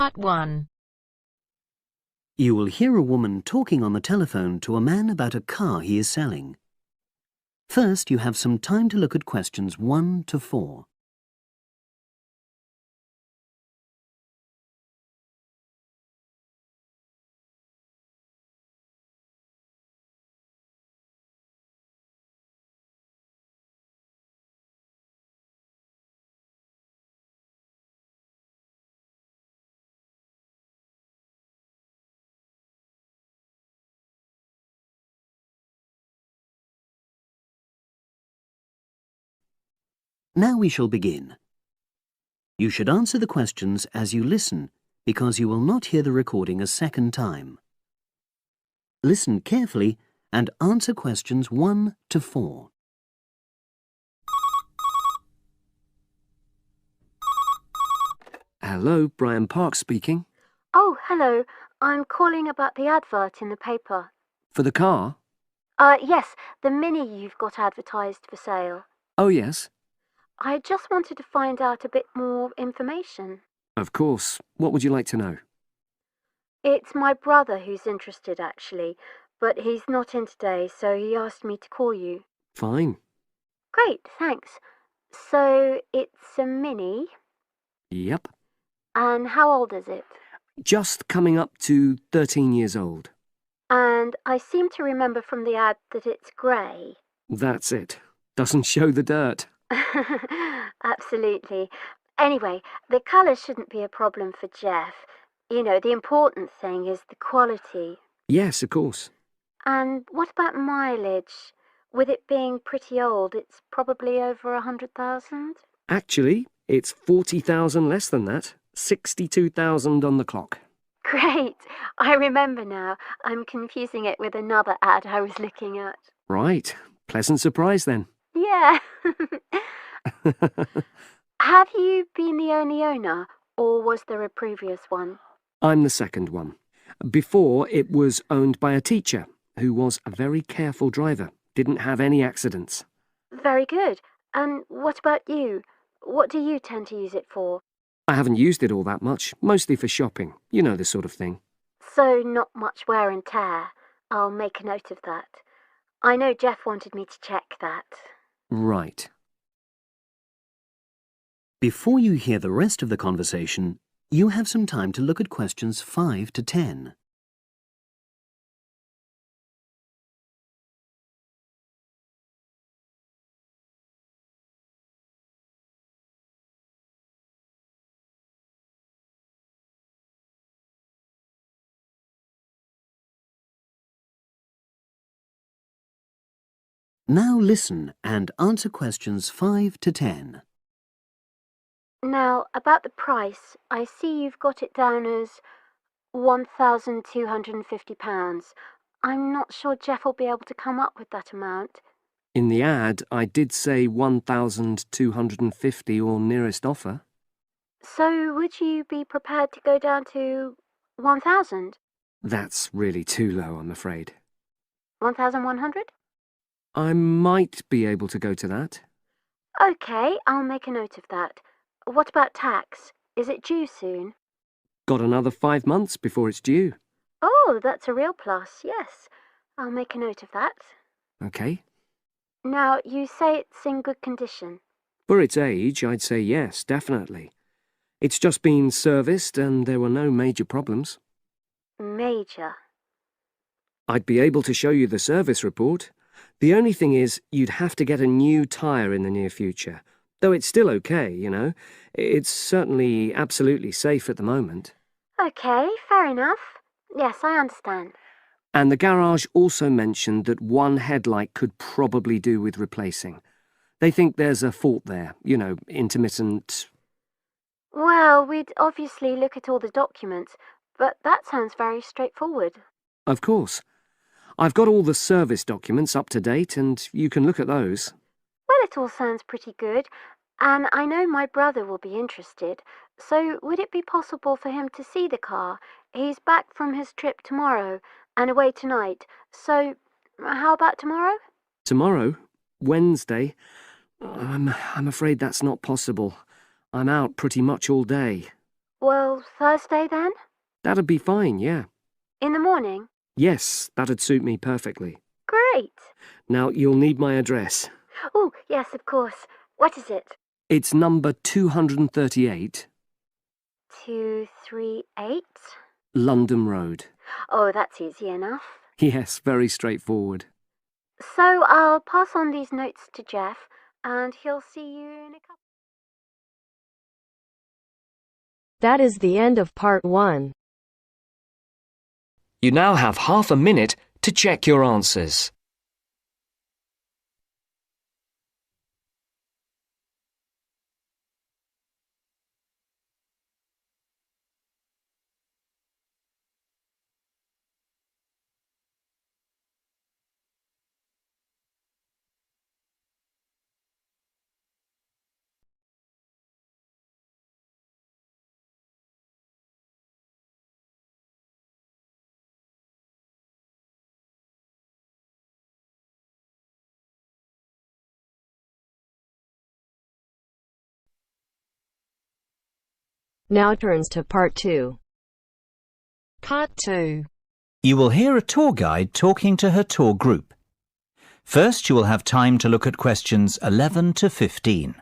Part 1. You will hear a woman talking on the telephone to a man about a car he is selling. First, you have some time to look at questions 1 to 4. Now we shall begin. You should answer the questions as you listen, because you will not hear the recording a second time. Listen carefully and answer questions 1 to 4. Hello, Brian Park speaking. Oh, hello. I'm calling about the advert in the paper. For the car? Yes, the Mini you've got advertised for sale. Oh, yes. I just wanted to find out a bit more information. Of course. What would you like to know? It's my brother who's interested, actually, but he's not in today, so he asked me to call you. Fine. Great, thanks. So, it's a Mini, Yep. and how old is it? Just coming up to 13 years old. And I seem to remember from the ad that it's grey. That's it. Doesn't show the dirt. Absolutely. Anyway, the colour shouldn't be a problem for Jeff. You know, the important thing is the quality. Yes, of course. And what about mileage? With it being pretty old, it's probably over 100,000? Actually, it's 40,000 less than that. 62,000 on the clock. Great! I remember now. I'm confusing it with another ad I was looking at. Right. Pleasant surprise then. Yeah. Have you been the only owner, or was there a previous one? I'm the second one. Before, it was owned by a teacher who was a very careful driver. Didn't have any accidents. Very good. And what about you? What do you tend to use it for? I haven't used it all that much, mostly for shopping. You know, the sort of thing. So not much wear and tear. I'll make a note of that. I know Jeff wanted me to check that. Right. Before you hear the rest of the conversation, you have some time to look at questions 5 to 10. Now listen and answer questions 5 to 10. Now, about the price, I see you've got it down as £1,250. I'm not sure Jeff will be able to come up with that amount. In the ad, I did say 1,250 or nearest offer. So would you be prepared to go down to 1,000? That's really too low, I'm afraid. 1,100? I might be able to go to that. OK, I'll make a note of that. What about tax? Is it due soon? Got another 5 months before it's due. Oh, that's a real plus, yes. I'll make a note of that. OK. Now, you say it's in good condition. For its age, I'd say yes, definitely. It's just been serviced and there were no major problems. Major. I'd be able to show you the service report. The only thing is, you'd have to get a new tyre in the near future. Though it's still OK, you know. It's certainly absolutely safe at the moment. OK, fair enough. Yes, I understand. And the garage also mentioned that one headlight could probably do with replacing. They think there's a fault there, you know, intermittent. Well, we'd obviously look at all the documents, but that sounds very straightforward. Of course. I've got all the service documents up to date, and you can look at those. Well, it all sounds pretty good, and I know my brother will be interested, so would it be possible for him to see the car? He's back from his trip tomorrow and away tonight, so how about tomorrow? Tomorrow? Wednesday? I'm afraid that's not possible. I'm out pretty much all day. Well, Thursday then? That'd be fine, yeah. In the morning? Yes, that'd suit me perfectly. Great. Now, you'll need my address. Oh, yes, of course. What is it? It's number 238, 238? London Road. Oh, that's easy enough. Yes, very straightforward. So I'll pass on these notes to Jeff, and he'll see you in a couple. That is the end of part 1. You now have half a minute to check your answers. Now turns to part 2. Part 2. You will hear a tour guide talking to her tour group. First, you will have time to look at questions 11 to 15.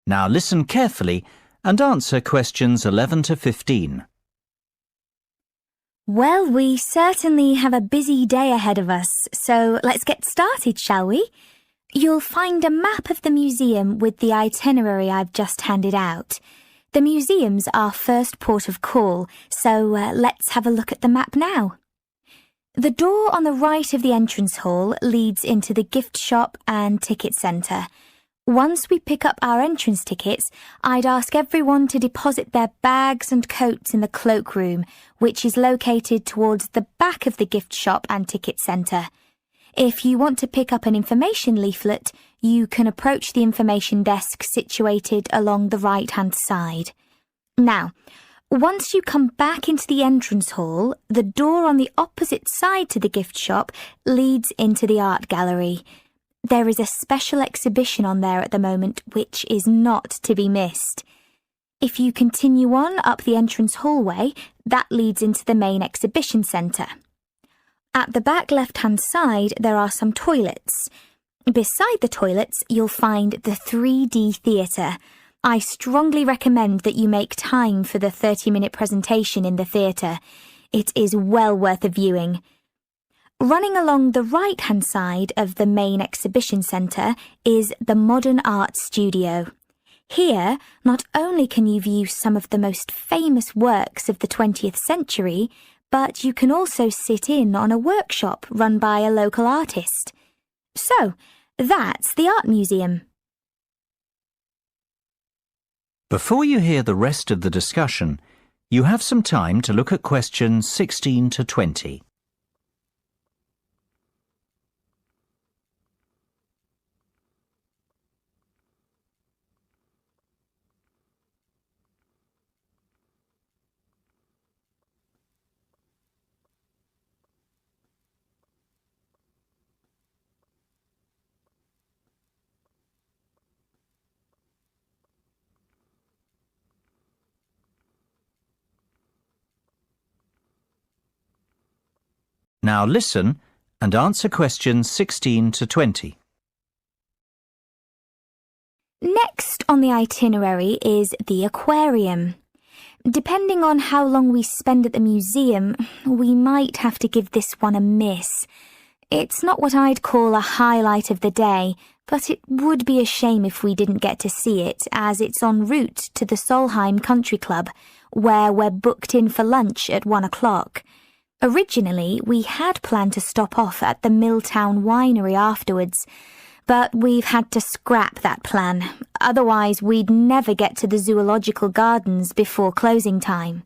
Now listen carefully and answer questions 11 to 15. Well, we certainly have a busy day ahead of us, so let's get started, shall we? You'll find a map of the museum with the itinerary I've just handed out. The museum's our first port of call, so let's have a look at the map now. The door on the right of the entrance hall leads into the gift shop and ticket centre. Once we pick up our entrance tickets, I'd ask everyone to deposit their bags and coats in the cloakroom, which is located towards the back of the gift shop and ticket centre. If you want to pick up an information leaflet, you can approach the information desk situated along the right-hand side. Now, once you come back into the entrance hall, the door on the opposite side to the gift shop leads into the art gallery. There is a special exhibition on there at the moment which is not to be missed. If you continue on up the entrance hallway, that leads into the main exhibition centre. At the back left-hand side, there are some toilets. Beside the toilets, you'll find the 3D theatre. I strongly recommend that you make time for the 30-minute presentation in the theatre. It is well worth a viewing. Running along the right-hand side of the main exhibition centre is the Modern Art Studio. Here, not only can you view some of the most famous works of the 20th century, but you can also sit in on a workshop run by a local artist. So, that's the Art Museum. Before you hear the rest of the discussion, you have some time to look at questions 16 to 20. Now listen and answer questions 16 to 20. Next on the itinerary is the aquarium. Depending on how long we spend at the museum, we might have to give this one a miss. It's not what I'd call a highlight of the day, but it would be a shame if we didn't get to see it, as it's en route to the Solheim Country Club, where we're booked in for lunch at 1 o'clock. Originally, we had planned to stop off at the Milltown Winery afterwards, But we've had to scrap that plan. Otherwise, we'd never get to the zoological gardens before closing time.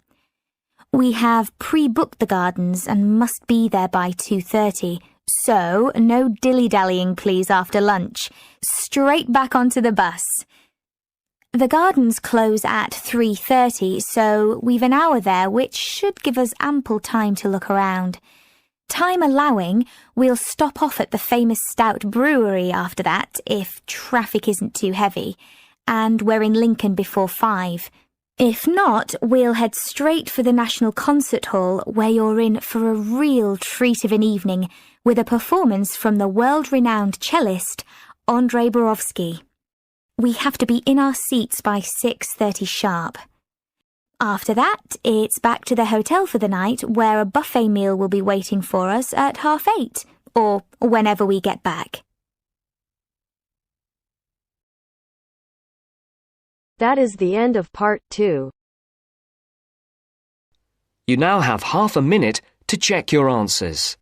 We have pre-booked the gardens and must be there by 2:30. So, no dilly-dallying please after lunch. Straight back onto the bus. The gardens close at 3:30, so we've an hour there, which should give us ample time to look around. Time allowing, we'll stop off at the famous Stout Brewery after that, if traffic isn't too heavy, and we're in Lincoln before 5. If not, we'll head straight for the National Concert Hall, where you're in for a real treat of an evening, with a performance from the world-renowned cellist, Andrei Borovsky. We have to be in our seats by 6:30 sharp. After that, it's back to the hotel for the night, where a buffet meal will be waiting for us at 8:30, or whenever we get back. That is the end of part 2. You now have half a minute to check your answers.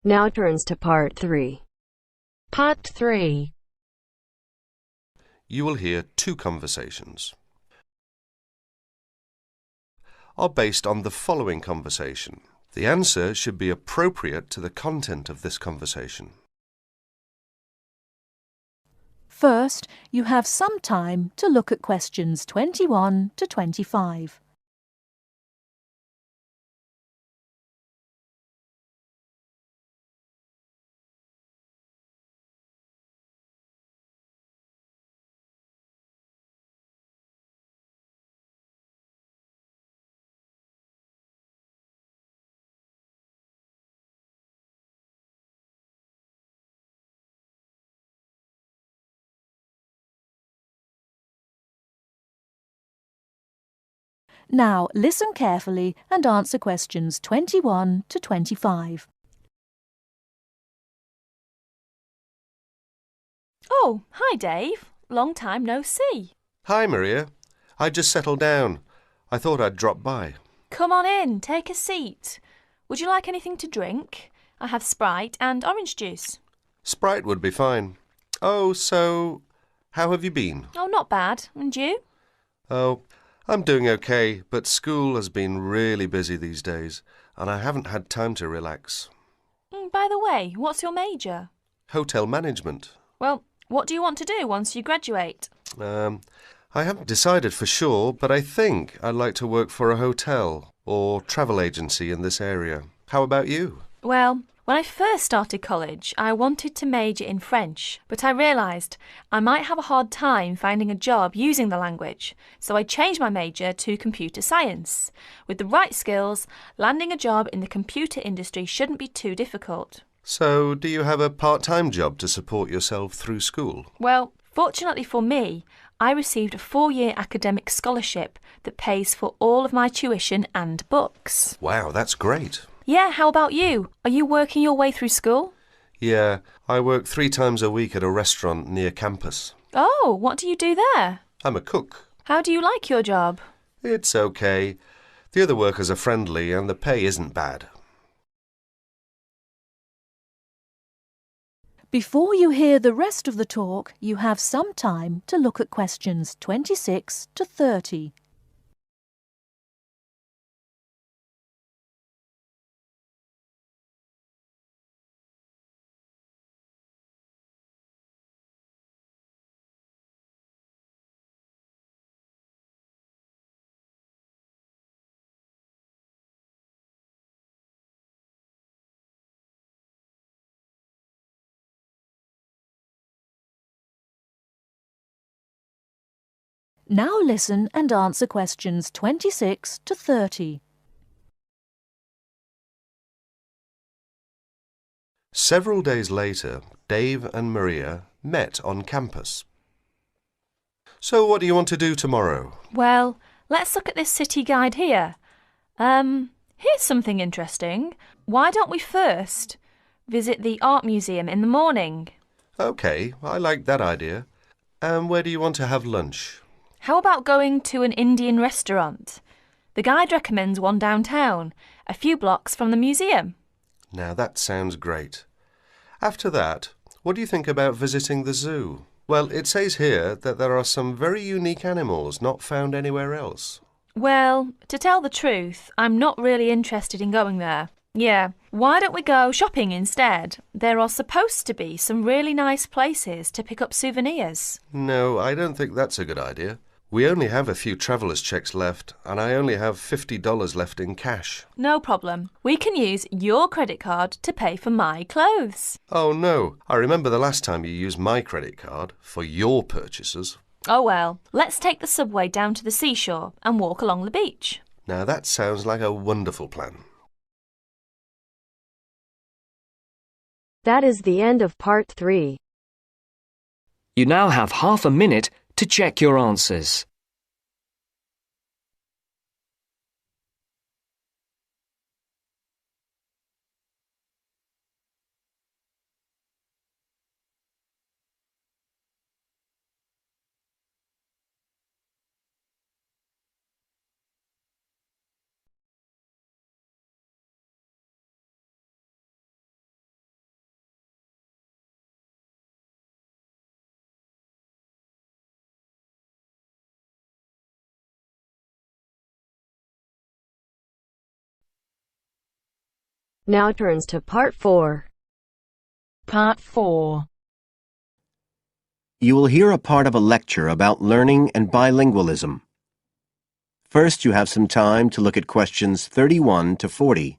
Now turns to part 3. Part 3. You will hear two conversations. Are based on the following conversation. The answer should be appropriate to the content of this conversation. First, you have some time to look at questions 21 to 25. Now, listen carefully and answer questions 21 to 25. Oh, hi Dave. Long time no see. Hi, Maria. I just settled down. I thought I'd drop by. Come on in, take a seat. Would you like anything to drink? I have Sprite and orange juice. Sprite would be fine. Oh, so, how have you been? Oh, not bad. And you? Oh, I'm doing okay, but school has been really busy these days, and I haven't had time to relax. By the way, what's your major? Hotel management. Well, what do you want to do once you graduate? I haven't decided for sure, but I think I'd like to work for a hotel or travel agency in this area. How about you? Well, when I first started college, I wanted to major in French, but I realised I might have a hard time finding a job using the language, so I changed my major to computer science. With the right skills, landing a job in the computer industry shouldn't be too difficult. So, do you have a part-time job to support yourself through school? Well, fortunately for me, I received a 4-year academic scholarship that pays for all of my tuition and books. Wow, that's great. Yeah, how about you? Are you working your way through school? Yeah, I work 3 times a week at a restaurant near campus. Oh, what do you do there? I'm a cook. How do you like your job? It's okay. The other workers are friendly and the pay isn't bad. Before you hear the rest of the talk, you have some time to look at questions 26 to 30. Now listen and answer questions 26 to 30. Several days later, Dave and Maria met on campus. So what do you want to do tomorrow? Well, let's look at this city guide here. Here's something interesting. Why don't we first visit the art museum in the morning? OK, I like that idea. And where do you want to have lunch? How about going to an Indian restaurant? The guide recommends one downtown, a few blocks from the museum. Now that sounds great. After that, what do you think about visiting the zoo? Well, it says here that there are some very unique animals not found anywhere else. Well, to tell the truth, I'm not really interested in going there. Yeah, why don't we go shopping instead? There are supposed to be some really nice places to pick up souvenirs. No, I don't think that's a good idea. We only have a few traveller's checks left, and I only have $50 left in cash. No problem. We can use your credit card to pay for my clothes. Oh no, I remember the last time you used my credit card for your purchases. Oh well, let's take the subway down to the seashore and walk along the beach. Now that sounds like a wonderful plan. That is the end of part 3. You now have half a minute to check your answers. Now turns to part 4. Part 4. You will hear a part of a lecture about learning and bilingualism. First, you have some time to look at questions 31 to 40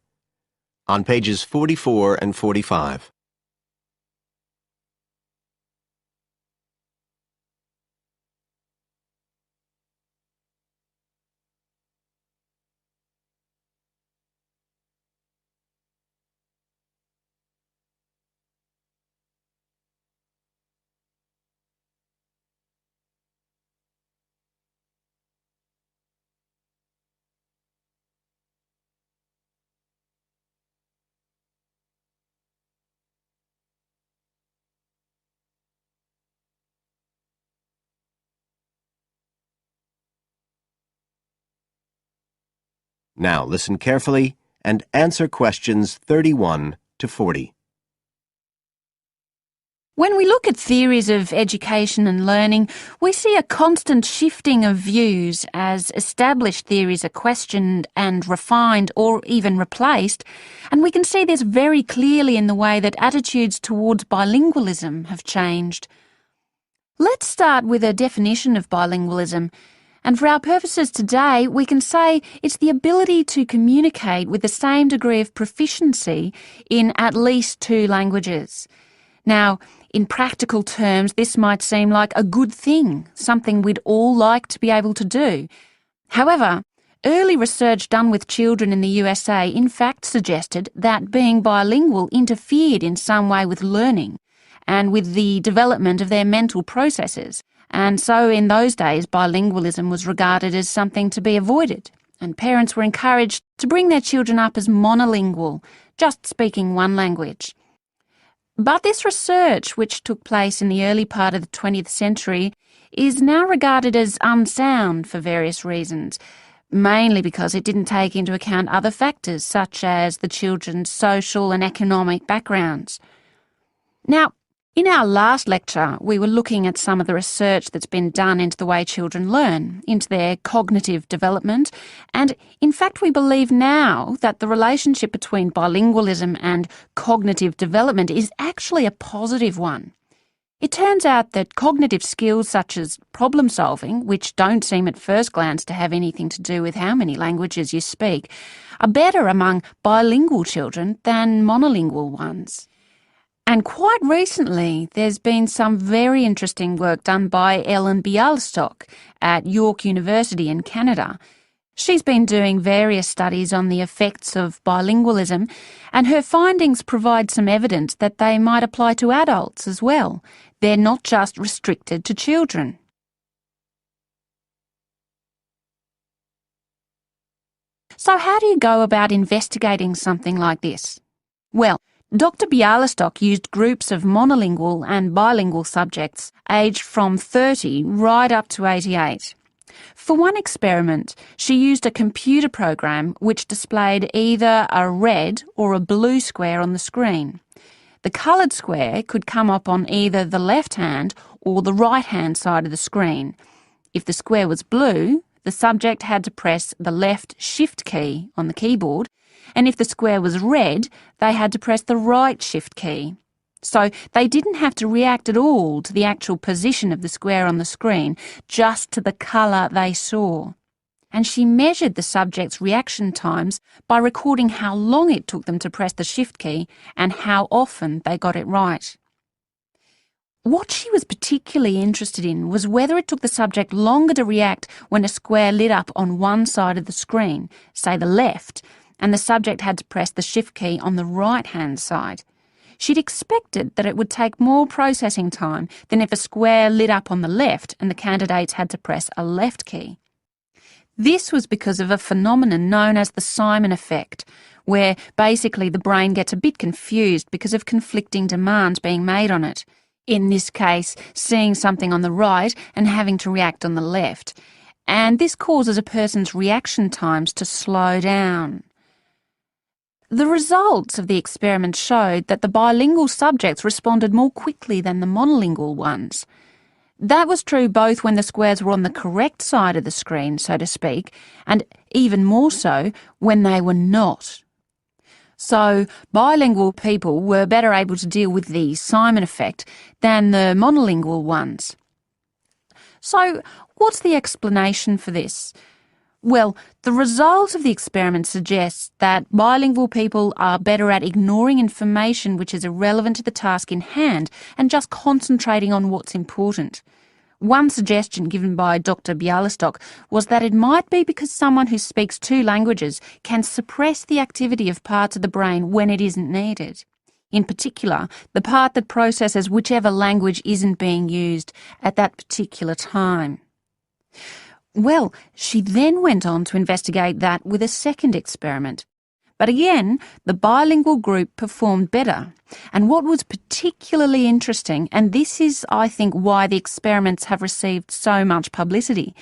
on pages 44 and 45. Now listen carefully and answer questions 31 to 40. When we look at theories of education and learning, we see a constant shifting of views as established theories are questioned and refined or even replaced, and we can see this very clearly in the way that attitudes towards bilingualism have changed. Let's start with a definition of bilingualism. And for our purposes today, we can say it's the ability to communicate with the same degree of proficiency in at least 2 languages. Now, in practical terms, this might seem like a good thing, something we'd all like to be able to do. However, early research done with children in the USA in fact suggested that being bilingual interfered in some way with learning and with the development of their mental processes. And so in those days, bilingualism was regarded as something to be avoided, and parents were encouraged to bring their children up as monolingual, just speaking one language. But this research, which took place in the early part of the 20th century, is now regarded as unsound for various reasons, mainly because it didn't take into account other factors such as the children's social and economic backgrounds. Now, in our last lecture, we were looking at some of the research that's been done into the way children learn, into their cognitive development, and in fact we believe now that the relationship between bilingualism and cognitive development is actually a positive one. It turns out that cognitive skills such as problem solving, which don't seem at first glance to have anything to do with how many languages you speak, are better among bilingual children than monolingual ones. And quite recently, there's been some very interesting work done by Ellen Bialystok at York University in Canada, She's been doing various studies on the effects of bilingualism, and her findings provide some evidence that they might apply to adults as well. They're not just restricted to children. So how do you go about investigating something like this? Well, Dr. Bialystok used groups of monolingual and bilingual subjects aged from 30 right up to 88. For one experiment, she used a computer program which displayed either a red or a blue square on the screen. The coloured square could come up on either the left-hand or the right-hand side of the screen. If the square was blue, the subject had to press the left Shift key on the keyboard, and if the square was red, they had to press the right Shift key. So they didn't have to react at all to the actual position of the square on the screen, just to the colour they saw. And she measured the subject's reaction times by recording how long it took them to press the Shift key and how often they got it right. What she was particularly interested in was whether it took the subject longer to react when a square lit up on one side of the screen, say the left, and the subject had to press the Shift key on the right-hand side. She'd expected that it would take more processing time than if a square lit up on the left and the candidates had to press a left key. This was because of a phenomenon known as the Simon effect, where basically the brain gets a bit confused because of conflicting demands being made on it. In this case, seeing something on the right and having to react on the left. And this causes a person's reaction times to slow down. The results of the experiment showed that the bilingual subjects responded more quickly than the monolingual ones. That was true both when the squares were on the correct side of the screen, so to speak, and even more so when they were not. So bilingual people were better able to deal with the Simon effect than the monolingual ones. So what's the explanation for this? Well, the result of the experiment suggests that bilingual people are better at ignoring information which is irrelevant to the task in hand and just concentrating on what's important. One suggestion given by Dr. Bialystok was that it might be because someone who speaks two languages can suppress the activity of parts of the brain when it isn't needed. In particular, the part that processes whichever language isn't being used at that particular time. Well, she then went on to investigate that with a second experiment. But again, the bilingual group performed better. And what was particularly interesting, and this is, I think, why the experiments have received so much publicity,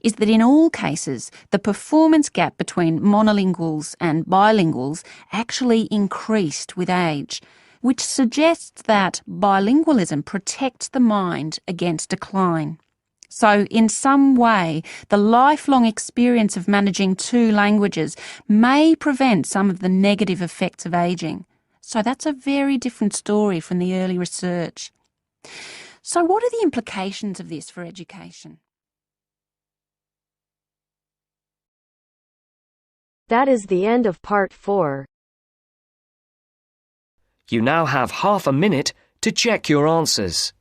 is that in all cases, the performance gap between monolinguals and bilinguals actually increased with age, which suggests that bilingualism protects the mind against decline. So, in some way, the lifelong experience of managing two languages may prevent some of the negative effects of ageing. So that's a very different story from the early research. So what are the implications of this for education? That is the end of part 4. You now have half a minute to check your answers.